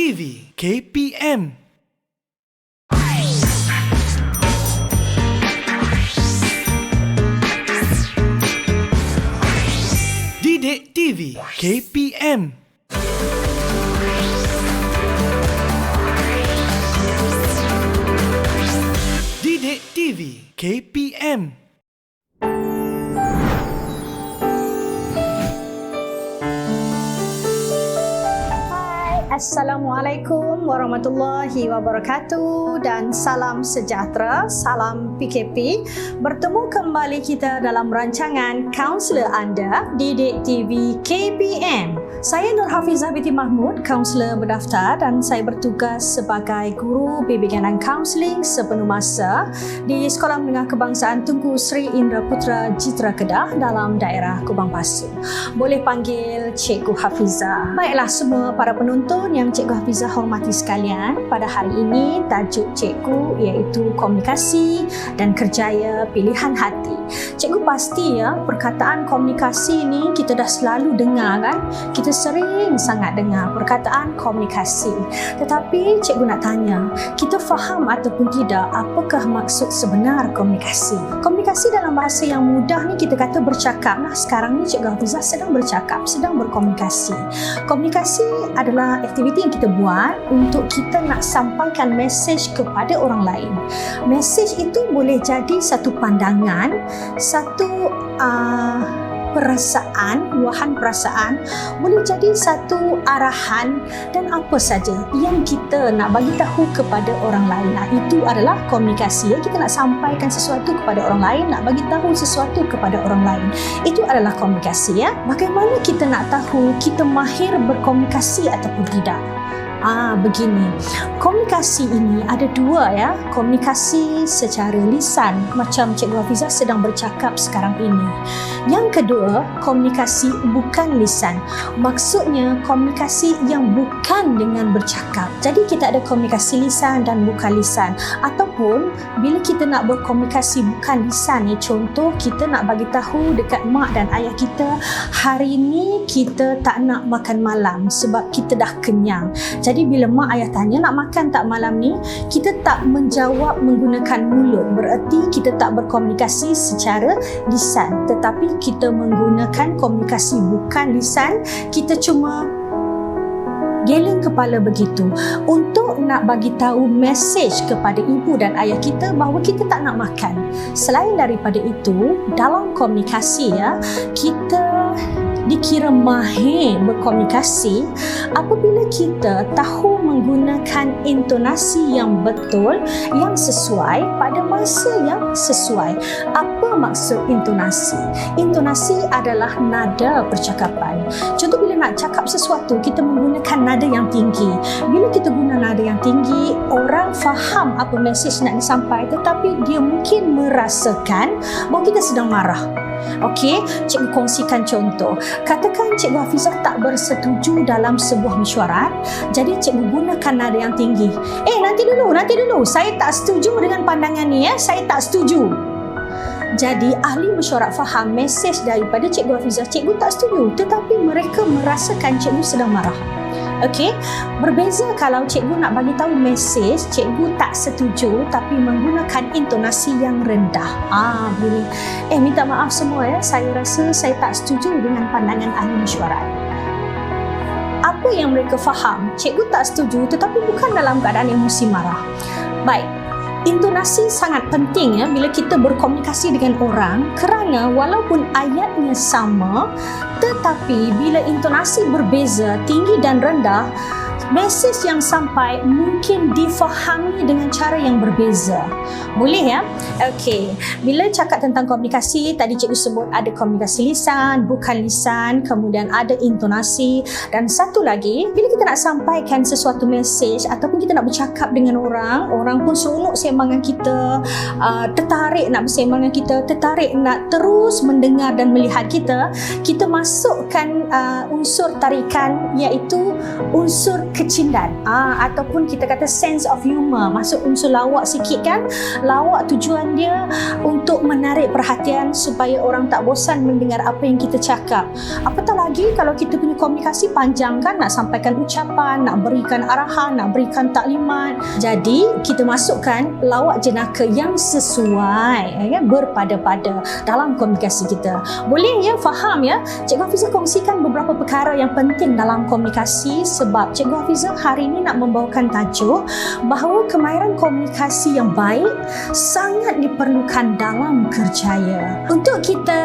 TV KPM. Didik TV KPM. Didik TV KPM. Assalamualaikum warahmatullahi wabarakatuh dan salam sejahtera, salam PKP. Bertemu kembali kita dalam rancangan Kaunselor Anda Didik TV KPM. Saya Nur Hafizah binti Mahmud, kaunselor berdaftar dan saya bertugas sebagai guru bimbingan kaunseling sepenuh masa di Sekolah Menengah Kebangsaan Tunku Sri Indra Putra Jitra Kedah dalam daerah Kubang Pasu. Boleh panggil Cikgu Hafizah. Baiklah semua para penonton yang Cikgu Hafizah hormati sekalian, pada hari ini tajuk cikgu iaitu komunikasi dan kerjaya pilihan hati. Cikgu pasti perkataan komunikasi ni kita dah selalu dengar kan? Kita sering sangat dengar perkataan komunikasi. Tetapi cikgu nak tanya, kita faham ataupun tidak apakah maksud sebenar komunikasi? Komunikasi dalam bahasa yang mudah ni kita kata bercakap. Nah, sekarang ni Cikgu Hafizah sedang bercakap, sedang berkomunikasi. Komunikasi adalah aktiviti yang kita buat untuk kita nak sampaikan mesej kepada orang lain. Mesej itu boleh jadi satu pandangan, satu perasaan, luahan perasaan, boleh jadi satu arahan dan apa saja yang kita nak bagi tahu kepada orang lain. Itu adalah komunikasi. Kita nak sampaikan sesuatu kepada orang lain, nak bagi tahu sesuatu kepada orang lain. Itu adalah komunikasi. Bagaimana kita nak tahu kita mahir berkomunikasi ataupun tidak? Begini, komunikasi ini ada dua komunikasi secara lisan macam Cikgu Hafizah sedang bercakap sekarang ini. Yang kedua, komunikasi bukan lisan. Maksudnya komunikasi yang bukan dengan bercakap. Jadi kita ada komunikasi lisan dan bukan lisan. Ataupun bila kita nak berkomunikasi bukan lisan ni, contoh kita nak bagi tahu dekat mak dan ayah kita, hari ni kita tak nak makan malam sebab kita dah kenyang. Jadi bila mak ayah tanya nak makan tak malam ni, kita tak menjawab menggunakan mulut. Bererti kita tak berkomunikasi secara lisan, tetapi kita menggunakan komunikasi bukan lisan. Kita cuma geleng kepala begitu untuk nak bagi tahu mesej kepada ibu dan ayah kita bahawa kita tak nak makan. Selain daripada itu, dalam komunikasi kita dikira mahir berkomunikasi apabila kita tahu menggunakan intonasi yang betul, yang sesuai pada masa yang sesuai. Apa maksud intonasi? Intonasi adalah nada percakapan. Contoh bila nak cakap sesuatu, kita menggunakan nada yang tinggi. Bila kita guna nada yang tinggi, orang faham apa mesej nak disampaikan, tetapi dia mungkin merasakan bahawa kita sedang marah. Okey, cikgu kongsikan contoh. Katakan Cikgu Hafizah tak bersetuju dalam sebuah mesyuarat, jadi cikgu gunakan nada yang tinggi. Nanti dulu. Saya tak setuju dengan pandangan ni Saya tak setuju. Jadi ahli mesyuarat faham mesej daripada Cikgu Hafizah, cikgu tak setuju, tetapi mereka merasakan cikgu sedang marah. Okey, berbeza kalau cikgu nak bagi tahu mesej cikgu tak setuju tapi menggunakan intonasi yang rendah. Begini. Minta maaf semua saya rasa saya tak setuju dengan pandangan ahli mesyuarat. Apa yang mereka faham? Cikgu tak setuju tetapi bukan dalam keadaan emosi marah. Baik. Intonasi sangat penting bila kita berkomunikasi dengan orang, kerana walaupun ayatnya sama tetapi bila intonasi berbeza, tinggi dan rendah, mesej yang sampai mungkin difahami dengan cara yang berbeza. Boleh Okey, bila cakap tentang komunikasi, tadi cikgu sebut ada komunikasi lisan, bukan lisan, kemudian ada intonasi, dan satu lagi, bila kita nak sampaikan sesuatu mesej ataupun kita nak bercakap dengan orang, orang pun seronok sembang dengan kita, tertarik nak bersembang dengan kita, tertarik nak terus mendengar dan melihat kita, kita masukkan unsur tarikan iaitu unsur kecindan ataupun kita kata sense of humor, masuk unsur lawak sikit kan. Lawak tujuan dia untuk menarik perhatian supaya orang tak bosan mendengar apa yang kita cakap. Apatah lagi kalau kita punya komunikasi panjang kan, nak sampaikan ucapan, nak berikan arahan, nak berikan taklimat. Jadi kita masukkan lawak jenaka yang sesuai, berpada-pada dalam komunikasi kita. Boleh ya, faham ya? Cikgu Hafizah kongsikan beberapa perkara yang penting dalam komunikasi, sebab Cikgu Hafizah hari ini nak membawakan tajuk bahawa kemahiran komunikasi yang baik sangat diperlukan dalam kerjaya. Untuk kita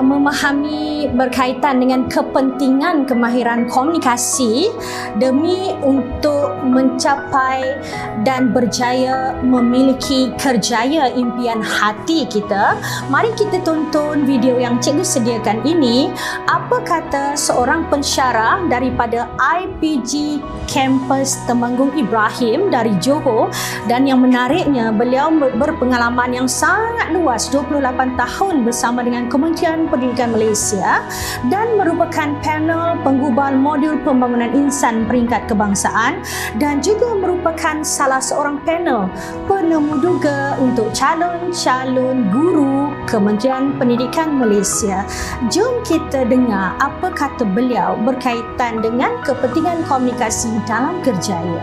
memahami berkaitan dengan kepentingan kemahiran komunikasi demi untuk mencapai dan berjaya memiliki kerjaya impian hati kita, mari kita tonton video yang cikgu sediakan ini. Apa kata seorang pensyarah daripada IPG Kampus Temanggung Ibrahim dari Johor, dan yang menariknya beliau berpengalaman yang sangat luas, 28 tahun bersama dengan Kementerian Pendidikan Malaysia dan merupakan panel penggubal modul pembangunan insan peringkat kebangsaan, dan juga merupakan salah seorang panel penemu duga untuk calon-calon guru Kementerian Pendidikan Malaysia. Jom kita dengar apa kata beliau berkaitan dengan kepentingan komunikasi dalam kerjaya.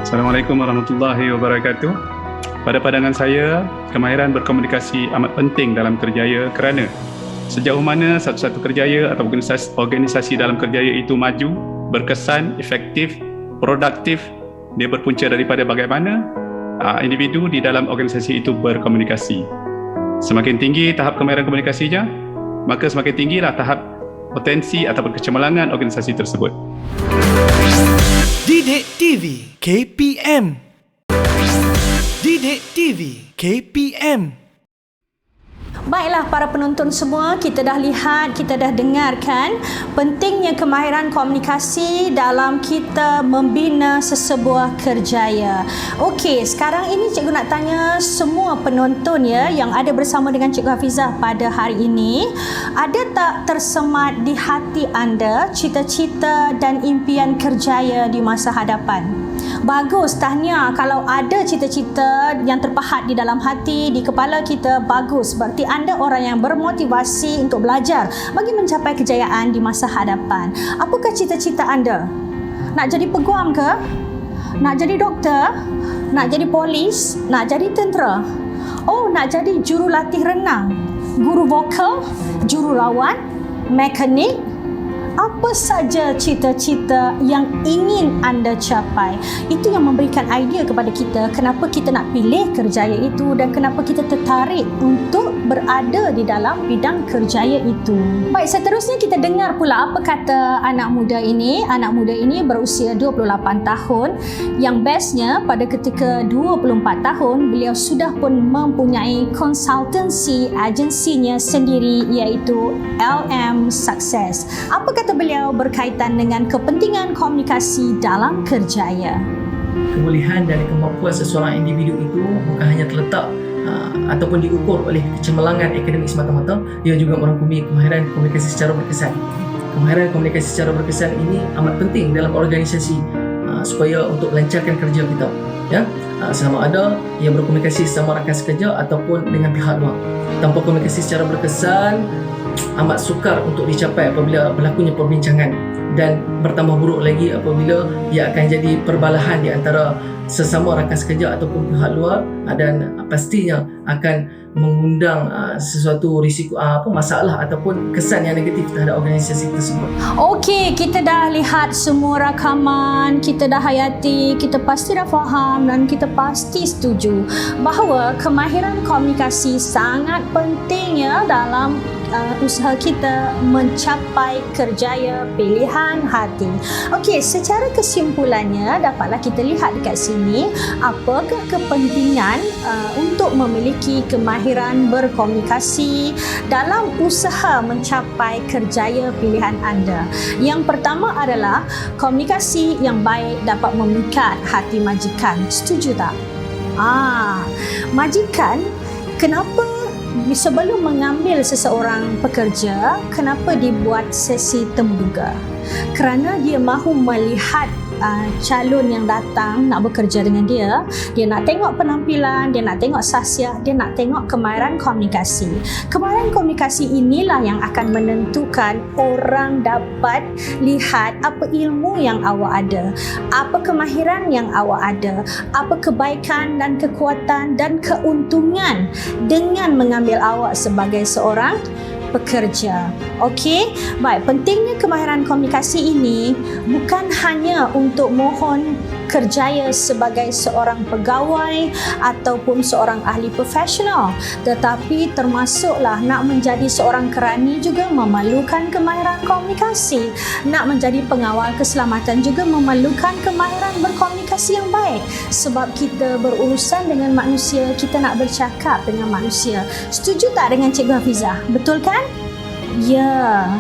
Assalamualaikum warahmatullahi wabarakatuh. Pada pandangan saya, kemahiran berkomunikasi amat penting dalam kerjaya kerana sejauh mana satu-satu kerjaya atau organisasi dalam kerjaya itu maju, berkesan, efektif, produktif, dia berpunca daripada bagaimana individu di dalam organisasi itu berkomunikasi. Semakin tinggi tahap kemahiran komunikasinya, maka semakin tinggilah tahap potensi atau kecemerlangan organisasi tersebut. Didik TV KPM. Didik TV KPM. Baiklah para penonton semua, kita dah lihat, kita dah dengarkan pentingnya kemahiran komunikasi dalam kita membina sesebuah kerjaya. Okey, sekarang ini cikgu nak tanya semua penonton ya yang ada bersama dengan Cikgu Hafizah pada hari ini, ada tak tersemat di hati anda cita-cita dan impian kerjaya di masa hadapan? Bagus, tahniah. Kalau ada cita-cita yang terpahat di dalam hati, di kepala kita, bagus. Berarti anda orang yang bermotivasi untuk belajar bagi mencapai kejayaan di masa hadapan. Apakah cita-cita anda? Nak jadi peguam ke? Nak jadi doktor? Nak jadi polis? Nak jadi tentera? Oh, nak jadi jurulatih renang? Guru vokal? Jururawat? Mekanik? Apa saja cita-cita yang ingin anda capai? Itu yang memberikan idea kepada kita kenapa kita nak pilih kerjaya itu dan kenapa kita tertarik untuk berada di dalam bidang kerjaya itu. Baik, seterusnya kita dengar pula apa kata anak muda ini. Anak muda ini berusia 28 tahun. Yang bestnya pada ketika 24 tahun beliau sudah pun mempunyai consultancy agensinya sendiri, iaitu LM Success. Apa kata beliau berkaitan dengan kepentingan komunikasi dalam kerjaya? Kebolehan dan kemampuan seseorang individu itu bukan hanya terletak ataupun diukur oleh kecemerlangan akademik semata-mata, ia juga merangkumi kemahiran komunikasi secara berkesan. Kemahiran komunikasi secara berkesan ini amat penting dalam organisasi supaya untuk melancarkan kerja kita, ya. Sama ada ia berkomunikasi sama rakan sekerja ataupun dengan pihak luar. Tanpa komunikasi secara berkesan, amat sukar untuk dicapai apabila berlakunya perbincangan, dan bertambah buruk lagi apabila ia akan jadi perbalahan di antara sesama rakan sekerja ataupun pihak luar, dan pastinya akan mengundang sesuatu risiko masalah ataupun kesan yang negatif terhadap organisasi tersebut. Okey, kita dah lihat semua rakaman, kita dah hayati, kita pasti dah faham dan kita pasti setuju bahawa kemahiran komunikasi sangat penting ya dalam usaha kita mencapai kerjaya pilihan hati. Okey, secara kesimpulannya dapatlah kita lihat dekat sini apakah kepentingan untuk memiliki kemahiran berkomunikasi dalam usaha mencapai kerjaya pilihan anda. Yang pertama adalah komunikasi yang baik dapat memikat hati majikan. Setuju tak? Majikan, kenapa sebelum mengambil seseorang pekerja, kenapa dibuat sesi temuduga? kerana dia mahu melihat calon yang datang nak bekerja dengan dia. Dia nak tengok penampilan, dia nak tengok sahsiah, dia nak tengok kemahiran komunikasi. Kemahiran komunikasi inilah yang akan menentukan orang dapat lihat apa ilmu yang awak ada, apa kemahiran yang awak ada, apa kebaikan dan kekuatan dan keuntungan dengan mengambil awak sebagai seorang pekerja. Okey, baik, pentingnya kemahiran komunikasi ini bukan hanya untuk mohon kerjaya sebagai seorang pegawai ataupun seorang ahli profesional, tetapi termasuklah nak menjadi seorang kerani juga memerlukan kemahiran komunikasi. Nak menjadi pengawal keselamatan juga memerlukan kemahiran berkomunikasi yang baik, sebab kita berurusan dengan manusia, kita nak bercakap dengan manusia. Setuju tak dengan Cikgu Hafizah? Betul kan? Ya.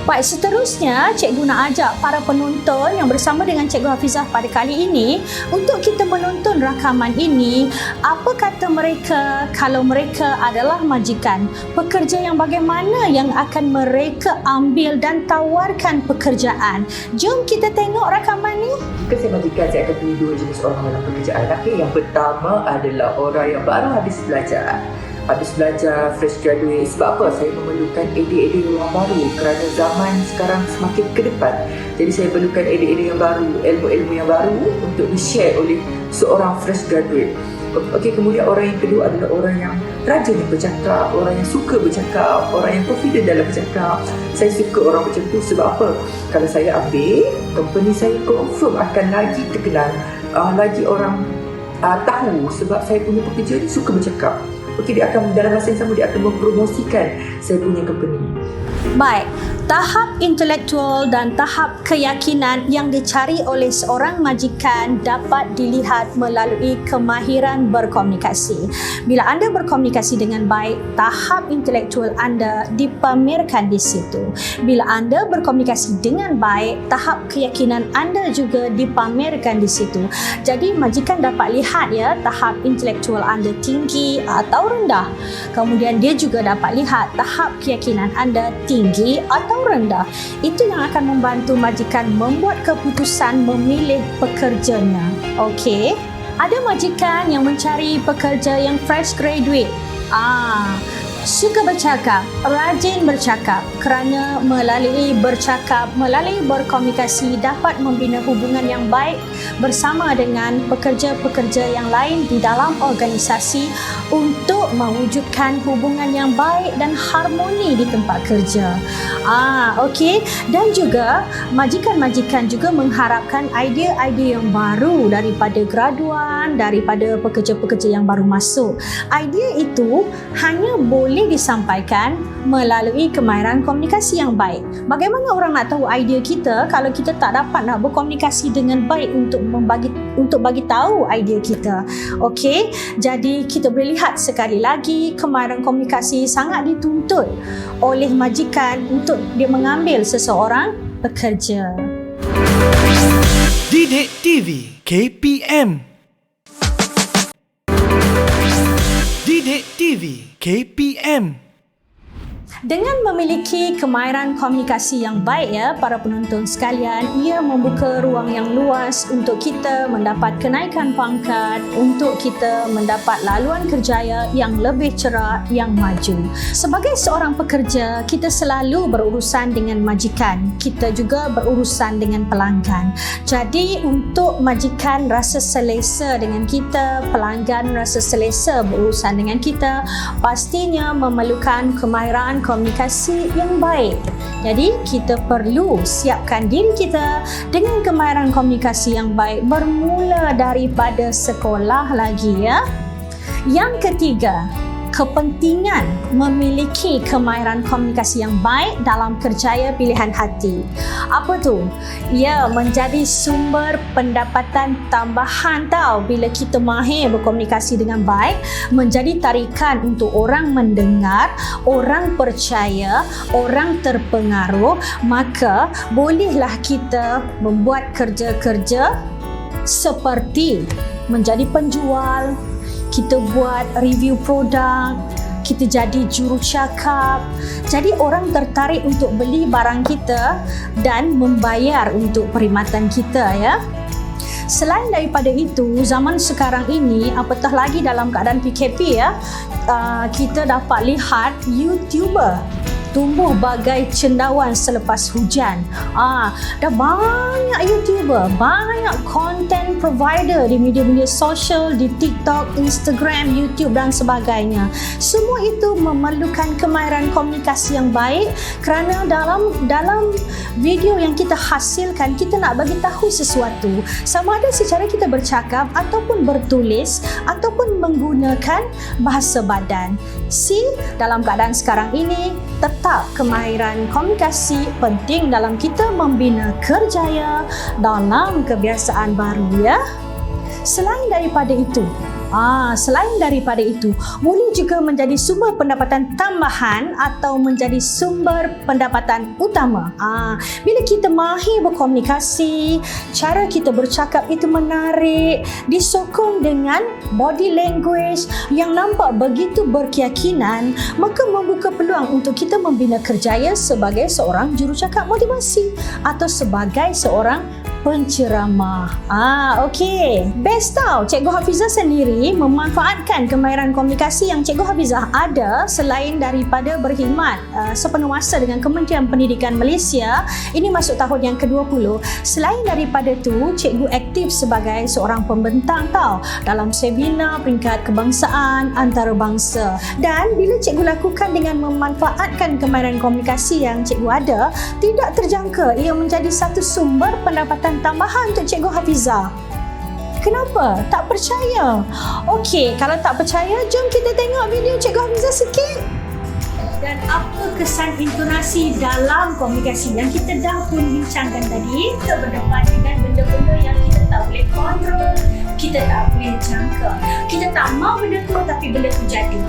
Baik, seterusnya cikgu nak ajak para penonton yang bersama dengan Cikgu Hafizah pada kali ini untuk kita menonton rakaman ini. Apa kata mereka kalau mereka adalah majikan? Pekerja yang bagaimana yang akan mereka ambil dan tawarkan pekerjaan? Jom kita tengok rakaman ni. Jika saya majikan, saya akan pilih dua jenis orang dalam pekerjaan. Yang pertama adalah orang yang baru habis belajar, fresh graduate. Sebab apa? Saya memerlukan idea-idea yang baru kerana zaman sekarang semakin ke depan. Jadi saya perlukan idea-idea yang baru, ilmu-ilmu yang baru untuk di-share oleh seorang fresh graduate. Okey, kemudian orang yang kedua adalah orang yang rajin bercakap, orang yang suka bercakap, orang yang confident dalam bercakap. Saya suka orang macam tu. Sebab apa? Kalau saya ambil, company saya confirm akan lagi terkenal, lagi orang tahu, sebab saya punya pekerja ni suka bercakap. Okey, dia akan dalam masa yang sama dia akan mempromosikan saya punya company. Baik, tahap intelektual dan tahap keyakinan yang dicari oleh seorang majikan dapat dilihat melalui kemahiran berkomunikasi. Bila anda berkomunikasi dengan baik, tahap intelektual anda dipamerkan di situ. Bila anda berkomunikasi dengan baik, tahap keyakinan anda juga dipamerkan di situ. Jadi majikan dapat lihat ya, tahap intelektual anda tinggi atau rendah. Kemudian dia juga dapat lihat tahap keyakinan anda tinggi atau rendah. Itu yang akan membantu majikan membuat keputusan memilih pekerjanya. Okey. Ada majikan yang mencari pekerja yang fresh graduate. Suka bercakap, rajin bercakap, kerana melalui bercakap, melalui berkomunikasi dapat membina hubungan yang baik bersama dengan pekerja-pekerja yang lain di dalam organisasi untuk mewujudkan hubungan yang baik dan harmoni di tempat kerja. Okey. Dan juga majikan-majikan juga mengharapkan idea-idea yang baru daripada graduan, daripada pekerja-pekerja yang baru masuk. Idea itu hanya boleh disampaikan melalui kemahiran komunikasi yang baik. Bagaimana orang nak tahu idea kita kalau kita tak dapat nak berkomunikasi dengan baik untuk bagi tahu idea kita? Okey, jadi kita boleh lihat sekali lagi kemahiran komunikasi sangat dituntut oleh majikan untuk dia mengambil seseorang pekerja. Didik TV KPM. Didik TV KPM. Dengan memiliki kemahiran komunikasi yang baik ya para penonton sekalian, ia membuka ruang yang luas untuk kita mendapat kenaikan pangkat, untuk kita mendapat laluan kerjaya yang lebih cerah, yang maju. Sebagai seorang pekerja, kita selalu berurusan dengan majikan, kita juga berurusan dengan pelanggan. Jadi untuk majikan rasa selesa dengan kita, pelanggan rasa selesa berurusan dengan kita, pastinya memerlukan kemahiran komunikasi yang baik. Jadi kita perlu siapkan diri kita dengan kemahiran komunikasi yang baik bermula daripada sekolah lagi ya. Yang ketiga, kepentingan memiliki kemahiran komunikasi yang baik dalam kerjaya pilihan hati. Apa tu? Ya, menjadi sumber pendapatan tambahan tau. Bila kita mahir berkomunikasi dengan baik, menjadi tarikan untuk orang mendengar, orang percaya, orang terpengaruh, maka bolehlah kita membuat kerja-kerja seperti menjadi penjual, kita buat review produk, kita jadi jurucakap. Jadi orang tertarik untuk beli barang kita dan membayar untuk perkhidmatan kita ya. Selain daripada itu, zaman sekarang ini, apatah lagi dalam keadaan PKP ya, kita dapat lihat YouTuber tumbuh bagai cendawan selepas hujan. Dah banyak YouTuber, banyak content provider di media-media sosial, di TikTok, Instagram, YouTube dan sebagainya. Semua itu memerlukan kemahiran komunikasi yang baik, kerana dalam video yang kita hasilkan, kita nak bagi tahu sesuatu, sama ada secara kita bercakap ataupun bertulis ataupun menggunakan bahasa badan. Dalam keadaan sekarang ini, tetap kemahiran komunikasi penting dalam kita membina kerjaya dalam kebiasaan baru ya. Selain daripada itu, boleh juga menjadi sumber pendapatan tambahan atau menjadi sumber pendapatan utama. Bila kita mahir berkomunikasi, cara kita bercakap itu menarik, disokong dengan body language yang nampak begitu berkeyakinan, maka membuka peluang untuk kita membina kerjaya sebagai seorang jurucakap motivasi atau sebagai seorang penceramah. Okey. Best tau, Cikgu Hafizah sendiri memanfaatkan kemahiran komunikasi yang Cikgu Hafizah ada selain daripada berkhidmat sepenuh masa dengan Kementerian Pendidikan Malaysia. Ini masuk tahun yang ke-20. Selain daripada tu, Cikgu aktif sebagai seorang pembentang tau dalam seminar peringkat kebangsaan antarabangsa. Dan bila Cikgu lakukan dengan memanfaatkan kemahiran komunikasi yang Cikgu ada, tidak terjangka ia menjadi satu sumber pendapatan tambahan untuk Cikgu Hafizah. Kenapa? Tak percaya? Okey, kalau tak percaya, jom kita tengok video Cikgu Hafizah sikit. Dan apa kesan intonasi dalam komunikasi yang kita dah pun bincangkan tadi, kita berdepan dengan benda-benda yang kita tak boleh kontrol, kita tak boleh jangka. Kita tak mahu benda tu, tapi benda tu jadi.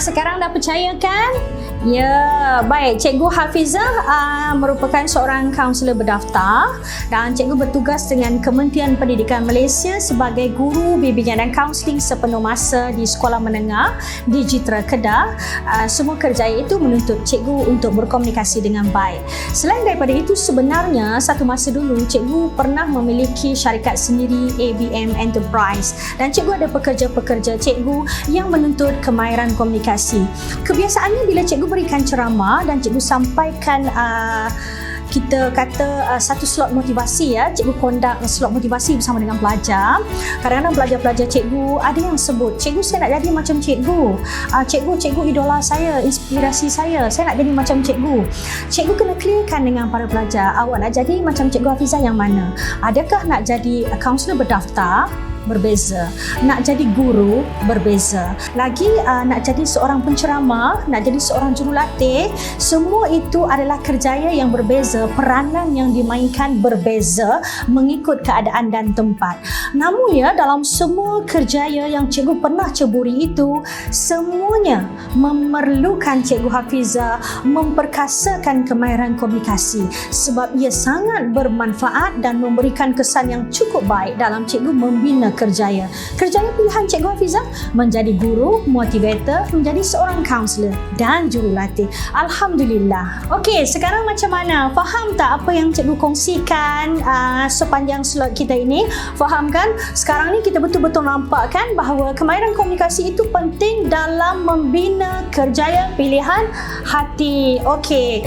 Sekarang dah percaya kan? Ya, baik. Cikgu Hafizah merupakan seorang kaunselor berdaftar dan cikgu bertugas dengan Kementerian Pendidikan Malaysia sebagai guru bimbingan dan kaunseling sepenuh masa di sekolah menengah di Jitra Kedah. Semua kerjaya itu menuntut cikgu untuk berkomunikasi dengan baik. Selain daripada itu, sebenarnya satu masa dulu cikgu pernah memiliki syarikat sendiri, ABM Enterprise, dan cikgu ada pekerja-pekerja cikgu yang menuntut kemahiran komunikasi. Kebiasaannya bila cikgu berikan ceramah dan cikgu sampaikan kita kata satu slot motivasi ya, cikgu conduct slot motivasi bersama dengan pelajar. Kadang-kadang pelajar-pelajar cikgu ada yang sebut, cikgu saya nak jadi macam cikgu, cikgu idola saya, inspirasi saya nak jadi macam cikgu. Cikgu kena clearkan dengan para pelajar, awak nak jadi macam Cikgu Hafizah yang mana? Adakah nak jadi kaunselor berdaftar? Berbeza. Nak jadi guru? Berbeza. Lagi nak jadi seorang penceramah, nak jadi seorang jurulatih, semua itu adalah kerjaya yang berbeza, peranan yang dimainkan berbeza mengikut keadaan dan tempat. Namun ya, dalam semua kerjaya yang cikgu pernah ceburi itu, semuanya memerlukan Cikgu Hafizah memperkasakan kemahiran komunikasi sebab ia sangat bermanfaat dan memberikan kesan yang cukup baik dalam cikgu membina kerjaya. Kerjaya pilihan Cikgu Hafizah menjadi guru, motivator, menjadi seorang kaunselor dan jurulatih. Alhamdulillah. Okey, sekarang macam mana? Faham tak apa yang cikgu kongsikan sepanjang slot kita ini? Faham kan? Sekarang ni kita betul-betul nampak kan bahawa kemahiran komunikasi itu penting dalam membina kerjaya pilihan hati. Okey.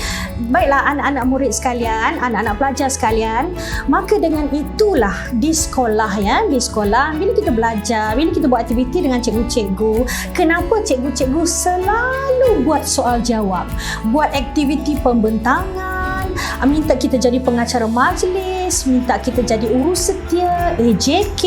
Baiklah anak-anak murid sekalian, anak-anak pelajar sekalian, maka dengan itulah di sekolah ya, di sekolah bila kita belajar, bila kita buat aktiviti dengan cikgu-cikgu, kenapa cikgu-cikgu selalu buat soal jawab, buat aktiviti pembentangan, minta kita jadi pengacara majlis, minta kita jadi urus setia, AJK,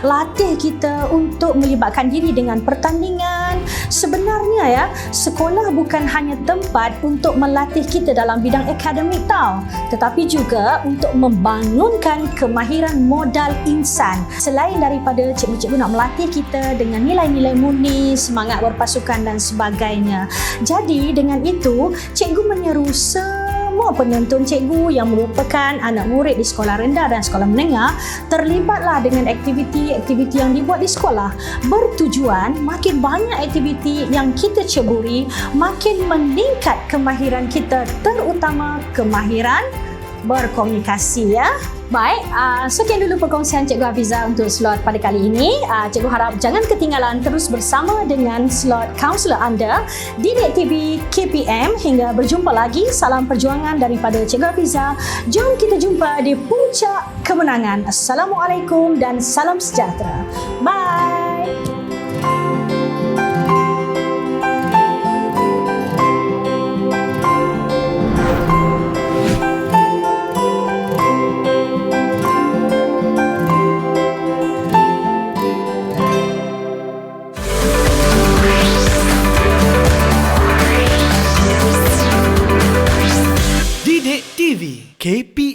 latih kita untuk melibatkan diri dengan pertandingan. Sebenarnya ya, sekolah bukan hanya tempat untuk melatih kita dalam bidang akademik tau, tetapi juga untuk membangunkan kemahiran modal insan. Selain daripada cikgu-cikgu nak melatih kita dengan nilai-nilai murni, semangat berpasukan dan sebagainya. Jadi dengan itu, cikgu menyeru semua semua penonton cikgu yang merupakan anak murid di sekolah rendah dan sekolah menengah terlibatlah dengan aktiviti-aktiviti yang dibuat di sekolah. Bertujuan makin banyak aktiviti yang kita ceburi, makin meningkat kemahiran kita, terutama kemahiran berkomunikasi ya. Baik, sekian dulu perkongsian Cikgu Hafiza untuk slot pada kali ini. Cikgu harap jangan ketinggalan terus bersama dengan slot kaunselor anda Didik TV KPM. Hingga berjumpa lagi, salam perjuangan daripada Cikgu Hafiza. Jom kita jumpa di puncak kemenangan. Assalamualaikum dan salam sejahtera. Bye. Didik TV KPM